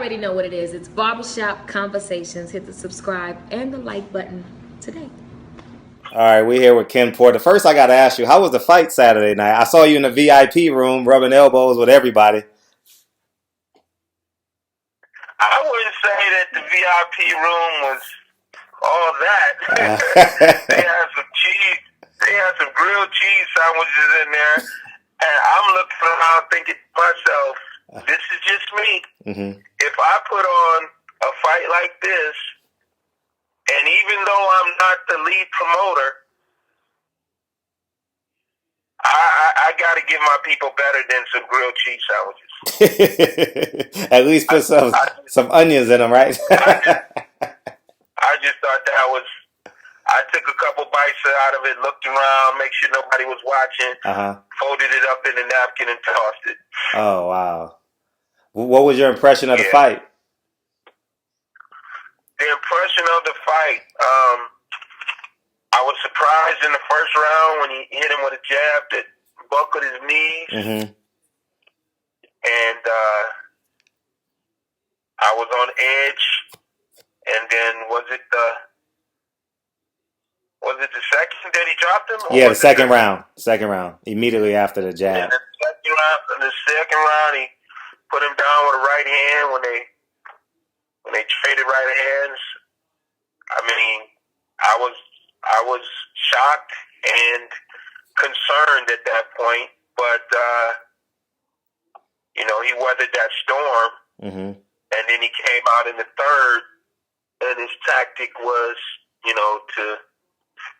already know what it is. It's Barbershop Conversations. Hit the subscribe and the like button today. All right, we're here with Ken Porter. First, I got to ask you, how was the fight Saturday night? I saw you in the VIP room rubbing elbows with everybody. I wouldn't say that the VIP room was all that. They had some cheese. They had some grilled cheese sandwiches in there. And I'm looking around thinking to myself, this is just me. Mm-hmm. If I put on a fight like this, and even though I'm not the lead promoter, I got to give my people better than some grilled cheese sandwiches. At least put some onions in them, right? I just thought that was. I took a couple bites out of it, looked around, make sure nobody was watching, folded it up in a napkin, and tossed it. Oh, wow. What was your impression of the fight? The impression of the fight, I was surprised in the first round when he hit him with a jab that buckled his knees. Mm-hmm. And I was on edge. And then was it the second that he dropped him? Yeah, the second round. Second round. Immediately after the jab. And the second round, he put him down with a right hand when they traded right hands. I mean, I was shocked and concerned at that point, but he weathered that storm. Mm-hmm. And then he came out in the third, and his tactic was, to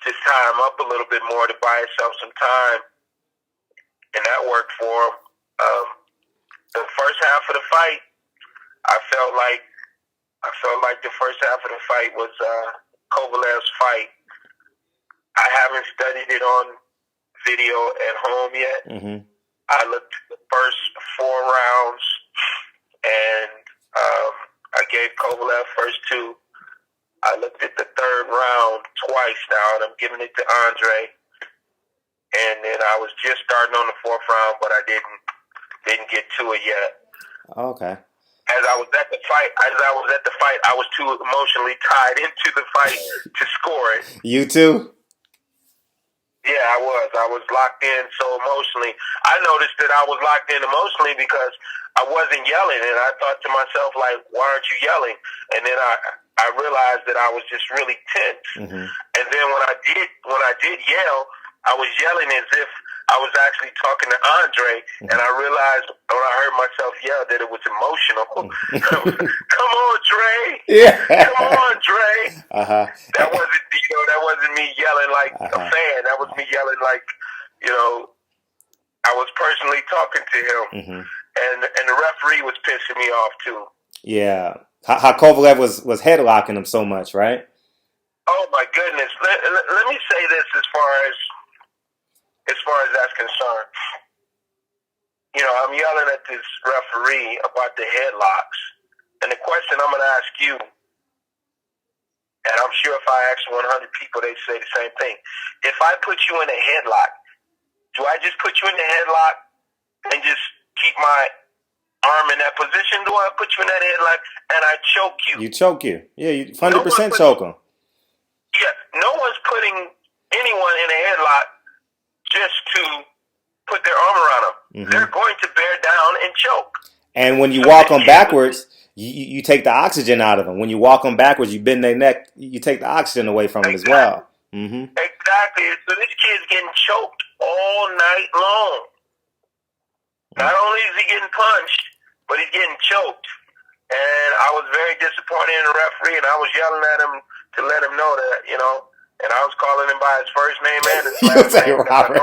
just tie him up a little bit more to buy himself some time, and that worked for him. The first half of the fight, I felt like the first half of the fight was Kovalev's fight. I haven't studied it on video at home yet. Mm-hmm. I looked at the first 4 rounds, and I gave Kovalev first 2. I looked at the third round twice now, and I'm giving it to Andre. And then I was just starting on the 4th round, but I didn't get to it yet. Okay. As I was at the fight, I was too emotionally tied into the fight to score it. You too? Yeah, I was. I was locked in so emotionally. I noticed that I was locked in emotionally because I wasn't yelling, and I thought to myself, like, why aren't you yelling? And then I realized that I was just really tense. Mm-hmm. And then when I did yell, I was yelling as if I was actually talking to Andre, and I realized when I heard myself yell that it was emotional. Come on, Dre! Yeah. Come on, Dre! Uh-huh. That wasn't me yelling like a fan. That was me yelling like, I was personally talking to him, and the referee was pissing me off too. Yeah, how Kovalev was headlocking him so much, right? Oh my goodness! Let me say this as far as that's concerned. I'm yelling at this referee about the headlocks, and the question I'm going to ask you, and I'm sure if I ask 100 people, they say the same thing. If I put you in a headlock, do I just put you in the headlock and just keep my arm in that position? Do I put you in that headlock and I choke you? You choke you. Yeah, you 100% choke him. Yeah, no one's putting anyone in a headlock just to put their arm around them. Mm-hmm. They're going to bear down and choke. And when you walk them backwards, you take the oxygen out of them. When you walk them backwards, you bend their neck, you take the oxygen away from them as well. Mm-hmm. Exactly. So this kid's getting choked all night long. Not only is he getting punched, but he's getting choked. And I was very disappointed in the referee, and I was yelling at him to let him know that, and I was calling him by his first name and his last name. Robert.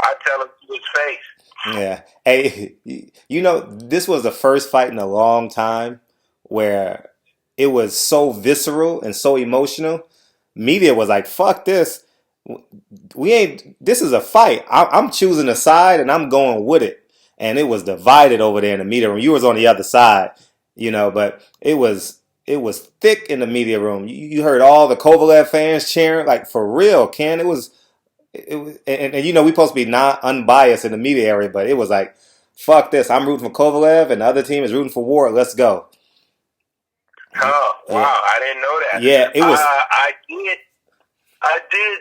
I tell him to his face. Yeah. Hey, this was the first fight in a long time where it was so visceral and so emotional. Media was like, fuck this. This is a fight. I'm choosing a side and I'm going with it. And it was divided over there in the media room. You was on the other side, but it was thick in the media room. You heard all the Kovalev fans cheering, like for real, Ken. It was, and we supposed to be not unbiased in the media area, but it was like fuck this. I'm rooting for Kovalev, and the other team is rooting for Ward. Let's go. Oh, wow. Yeah, I didn't know that. yeah. It was. I did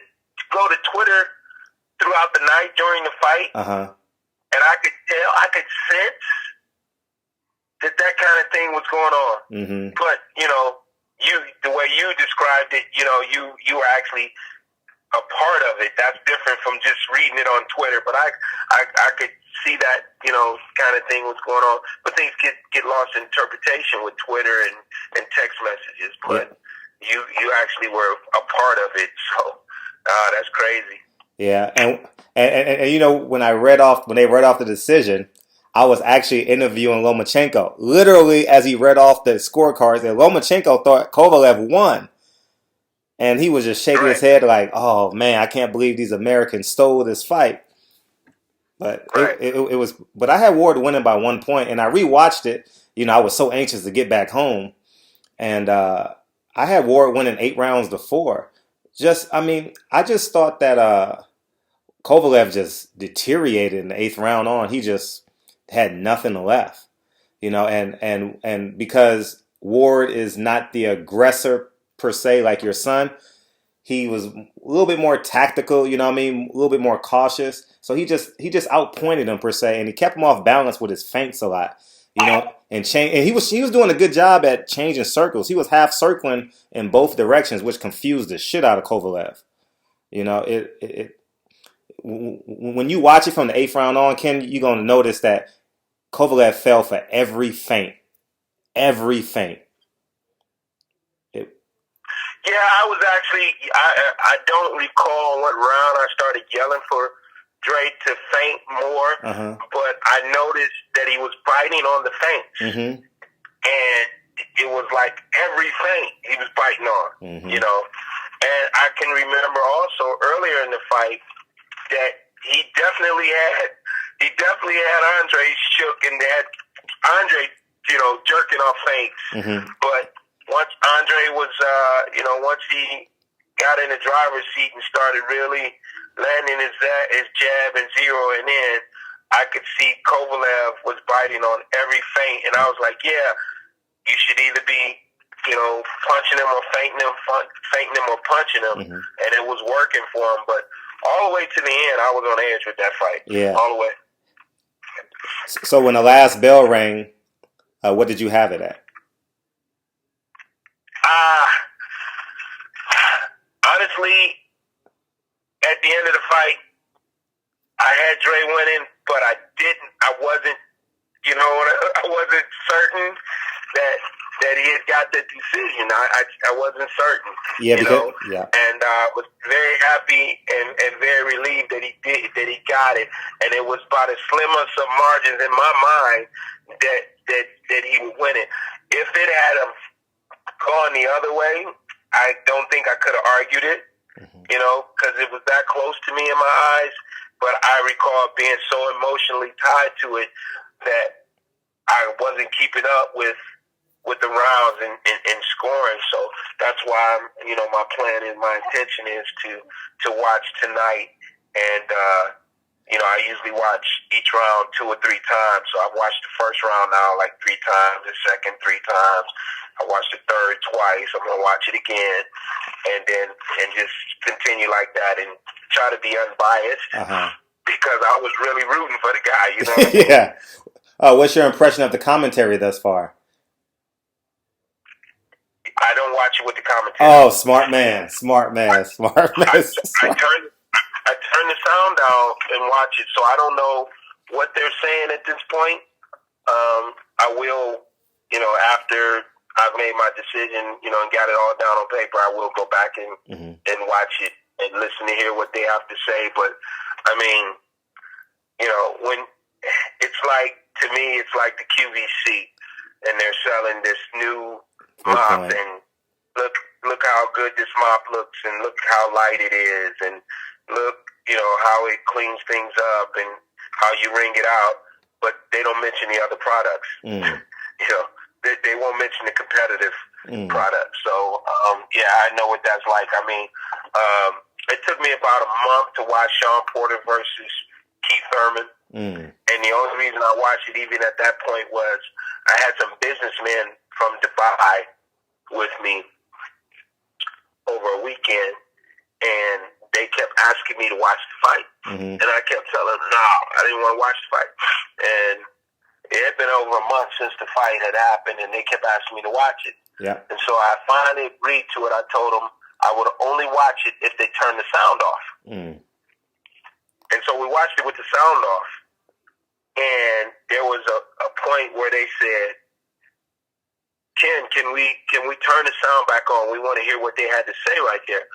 go to Twitter throughout the night during the fight, and I could sense that kind of thing was going on. Mm-hmm. But, the way you described it, you were actually a part of it. That's different from just reading it on Twitter. But I could see that, kind of thing was going on. But things get lost in interpretation with Twitter and text messages. But you actually were a part of it. So that's crazy. Yeah, and when they read off the decision, I was actually interviewing Lomachenko. Literally, as he read off the scorecards, and Lomachenko thought Kovalev won. And he was just shaking his head like, oh, man, I can't believe these Americans stole this fight. But it was. But I had Ward winning by 1 point, and I rewatched it. I was so anxious to get back home. And I had Ward winning 8 rounds to 4. I just thought that Kovalev just deteriorated in the 8th round on. He just had nothing left. And because Ward is not the aggressor per se, like your son, he was a little bit more tactical, a little bit more cautious. So he just outpointed him per se, and he kept him off balance with his feints a lot, and he was doing a good job at changing circles. He was half circling in both directions, which confused the shit out of Kovalev. When you watch it from the 8th round on, Ken, you're gonna notice that Kovalev fell for every feint. Every feint. Yeah, I was actually, I don't recall what round I started yelling for Dre to feint more, but I noticed that he was biting on the feints. Mm-hmm. And it was like every feint he was biting on, And I can remember also earlier in the fight that he definitely had Andre shook, and they had Andre, jerking off feints. Mm-hmm. But once Andre was, once he got in the driver's seat and started really landing his jab and zeroing in, I could see Kovalev was biting on every feint, and I was like, yeah, you should either be, punching him or feinting him or punching him, and it was working for him. But all the way to the end, I was on edge with that fight. Yeah, all the way. So when the last bell rang, what did you have it at? Honestly, at the end of the fight, I had Dre winning, but I wasn't certain that he had got the decision. I wasn't certain. Yeah, And I was very happy and very relieved that he got it. And it was by the slimmest of margins in my mind that he would win it. If it had gone the other way, I don't think I could have argued it, because it was that close to me in my eyes. But I recall being so emotionally tied to it that I wasn't keeping up with the rounds and scoring. So that's why my plan and my intention is to watch tonight. And I usually watch each round 2 or 3 times. So I've watched the first round now like 3 times, the second 3 times. I watched the third twice. I'm gonna watch it again, and just continue like that and try to be unbiased because I was really rooting for the guy. You know what I mean? Yeah. What's your impression of the commentary thus far? I don't watch it with the commentary. Oh, smart man. I turn the sound down and watch it, so I don't know what they're saying at this point. I will, after I've made my decision, and got it all down on paper, I will go back and watch it and listen to hear what they have to say. But I mean, when it's like, to me, it's like the QVC, and they're selling this new mop, and look how good this mop looks, and look how light it is, and look, how it cleans things up, and how you wring it out. But they don't mention the other products. They won't mention the competitive products. So, I know what that's like. I mean, it took me about a month to watch Sean Porter versus Keith Thurman. And the only reason I watched it even at that point was I had some businessmen from Dubai with me over a weekend, and they kept asking me to watch the fight. And I kept telling them, no, I didn't want to watch the fight. And it had been over a month since the fight had happened, and they kept asking me to watch it. Yeah. And so I finally agreed to it. I told them I would only watch it if they turned the sound off. And so we watched it with the sound off. And there was a point where they said, Ken, can we turn the sound back on? We want to hear what they had to say right there.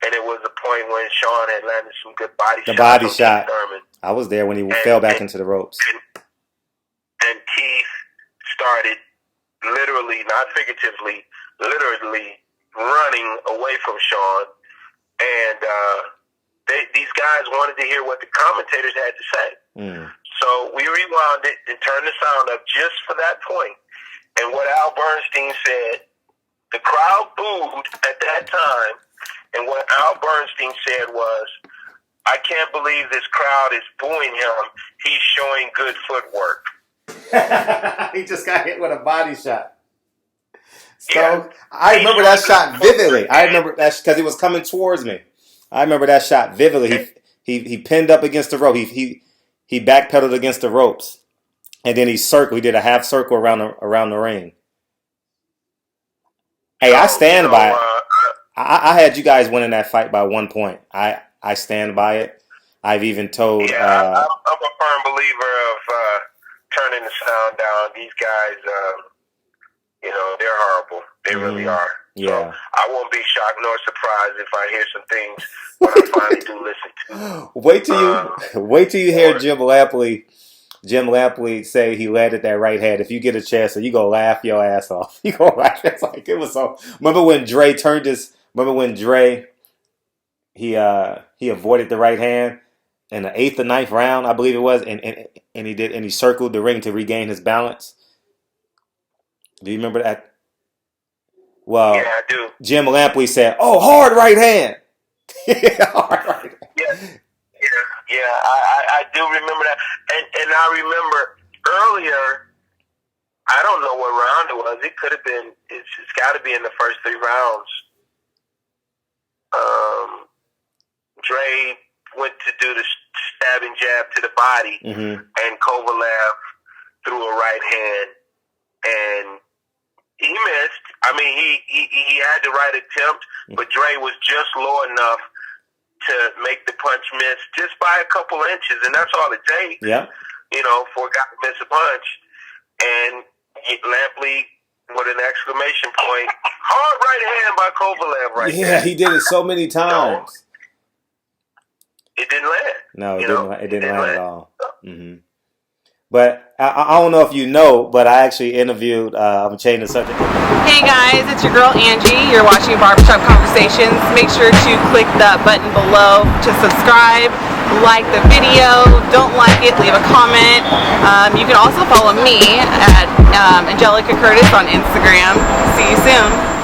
And it was a point when Sean had landed some good body shots. The body shot. Thurman. I was there when he fell back into the ropes. And Keith started literally, not figuratively, literally running away from Sean. And these guys wanted to hear what the commentators had to say. So we rewound it and turned the sound up just for that point. And what Al Bernstein said, the crowd booed at that time. And what Al Bernstein said was, I can't believe this crowd is booing him. He's showing good footwork. He just got hit with a body shot. So I remember that shot vividly. I remember that because he was coming towards me. I remember that shot vividly. He pinned up against the rope. He backpedaled against the ropes, and then he circled. He did a half circle around the ring. Hey, I stand by it. I had you guys winning that fight by 1 point. I stand by it. I've even told. Yeah, I'm a firm believer of turning the sound down. These guys, they're horrible. They really are. Yeah. So I won't be shocked nor surprised if I hear some things when I finally do listen to. Wait till you hear Jim Lampley say he landed that right hand. If you get a chance, you go laugh your ass off. You go laugh. It's like it was so. Remember when Dre he avoided the right hand in the 8th or 9th round, I believe it was, and he circled the ring to regain his balance. Do you remember that? Well, yeah, I do. Jim Lampley said, "Oh, hard right hand." Hard right hand. Yeah, I do remember that, and I remember earlier. I don't know what round it was. It could have been. It's got to be in the first 3 rounds. Dre went to do the stabbing jab to the body, and Kovalev threw a right hand, and he missed. I mean, he had the right attempt, but Dre was just low enough to make the punch miss just by a couple inches, and that's all it takes. Yeah. For a guy to miss a punch, and Lampley with an exclamation point, hard right hand by Kovalev there. Yeah, he did it so many times. It didn't land. No, it didn't land at all. But I don't know if you know, but I actually interviewed, I'm changing the subject. Hey guys, it's your girl Angie. You're watching Barbershop Conversations. Make sure to click the button below to subscribe, like the video. Don't like it, leave a comment. You can also follow me at Angelica Curtis on Instagram. See you soon.